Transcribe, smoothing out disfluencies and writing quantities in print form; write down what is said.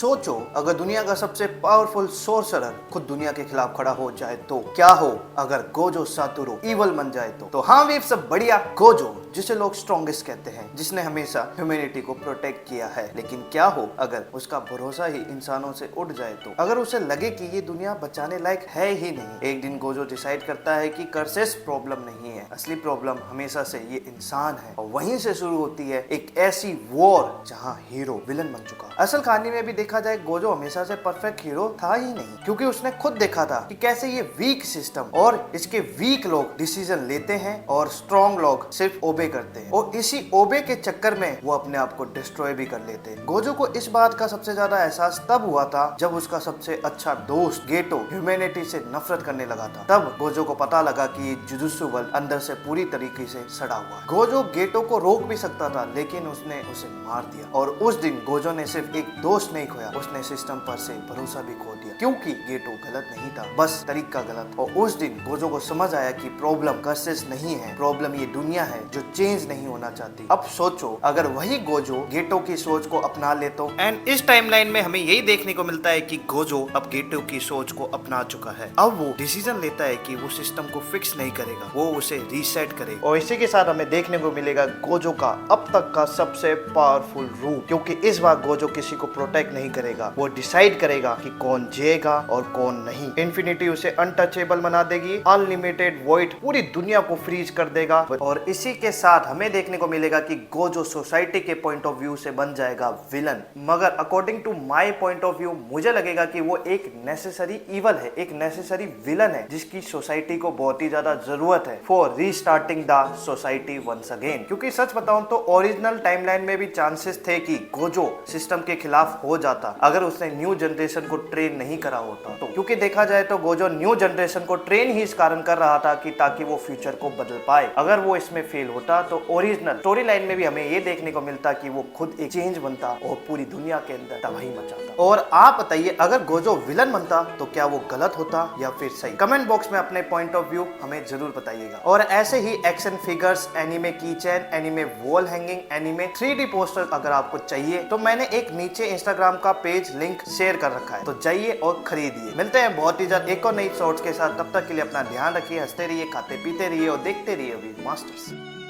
सोचो अगर दुनिया का सबसे पावरफुल सोर्सरर खुद दुनिया के खिलाफ खड़ा हो जाए तो क्या हो अगर गोजो सातोरू इवल बन जाए तो हाँ वे सब बढ़िया गोजो जिसे लोग स्ट्रॉन्गेस्ट कहते हैं, जिसने हमेशा ह्यूमैनिटी को प्रोटेक्ट किया है। लेकिन क्या हो अगर उसका भरोसा ही इंसानों से उठ जाए तो, अगर उसे लगे कि ये दुनिया बचाने लायक है ही नहीं। एक दिन गोजो डिसाइड करता है कि कर्सेस प्रॉब्लम नहीं है, असली प्रॉब्लम हमेशा से ये इंसान है। और वहीं से शुरू होती है एक ऐसी वॉर जहाँ हीरो विलन बन चुका। असल कहानी में भी देखा जाए गोजो हमेशा से परफेक्ट हीरो था ही नहीं, क्योंकि उसने खुद देखा था कि कैसे ये वीक सिस्टम और इसके वीक लोग डिसीजन लेते हैं और स्ट्रॉन्ग लोग सिर्फ ओबे करते हैं, और इसी ओबे के चक्कर में वो अपने आप को डिस्ट्रॉय भी कर लेते हैं। गोजो को इस बात का सबसे ज्यादा एहसास तब हुआ था जब उसका सबसे अच्छा दोस्त गेटो ह्यूमैनिटी से नफरत करने लगा था। तब गोजो को पता लगा कि ये जुजुत्सु बल अंदर से पूरी तरीके से सड़ा हुआ है। गोजो गेटो को रोक भी सकता था, लेकिन उसने उसे मार दिया। और उस दिन गोजो ने सिर्फ एक दोस्त नहीं खोया, उसने सिस्टम पर से भरोसा भी खो दिया, क्योंकि गेटो गलत नहीं था, बस तरीका गलत। और उस दिन गोजो को समझ आया कि प्रॉब्लम कर्सेस नहीं है, प्रॉब्लम ये दुनिया है जो चेंज नहीं होना चाहती। अब सोचो अगर वही गोजो गेटो की सोच को अपना ले तो। एंड इस टाइमलाइन में हमें यही देखने को मिलता है कि गोजो अब गेटो की सोच को अपना चुका है। अब वो डिसीजन लेता है कि वो सिस्टम को फिक्स नहीं करेगा, वो उसे रीसेट करेगा। और इसी के साथ हमें देखने को मिलेगा गोजो का अब तक का सबसे पावरफुल रूप, क्योंकि इस बार गोजो किसी को प्रोटेक्ट नहीं करेगा, वो डिसाइड करेगा कि कौन जिएगा और कौन नहीं। इन्फिनिटी उसे अनटचेबल बना देगी, अनलिमिटेड वॉइड पूरी दुनिया को फ्रीज कर देगा। और इसी के साथ हमें देखने को मिलेगा कि गोजो सोसाइटी के पॉइंट ऑफ व्यू से बन जाएगा विलन। मगर according to my point of view मुझे लगेगा कि वो एक नेसेसरी इवल है, एक नेसेसरी विलन है, जिसकी सोसाइटी को बहुत ही ज्यादा जरूरत है for restarting the society once again. क्योंकि सच बताऊं तो ओरिजिनल टाइमलाइन में भी चांसेस थे कि गोजो सिस्टम के खिलाफ हो जाता अगर उसने न्यू जनरेशन को ट्रेन नहीं करा होता तो। क्योंकि देखा जाए तो गोजो न्यू जनरेशन को ट्रेन ही इस कारण कर रहा था कि ताकि वो फ्यूचर को बदल पाए। अगर वो इसमें फेल होता तो ओरिजिनल स्टोरी लाइन में भी हमें ये देखने को मिलता कि वो खुद एक चेंज बनता और पूरी दुनिया के अंदर तबाही मचाता। और आप बताइए अगर गोजो विलन बनता तो क्या वो गलत होता या फिर सही? कमेंट बॉक्स में अपने पॉइंट ऑफ व्यू हमें जरूर बताइएगा। और ऐसे ही एक्शन फिगर्स, एनीमे की chain, anime wall hanging, anime 3D poster अगर आपको चाहिए तो मैंने एक नीचे इंस्टाग्राम का पेज लिंक शेयर कर रखा है, तो जाइए और खरीदिए। मिलते हैं बहुत ही जल्द एक और नई शॉर्ट्स के साथ, तब तक के लिए अपना ध्यान रखिए, हंसते रहिए, खाते पीते रहिए और देखते रहिए वी मास्टर्स।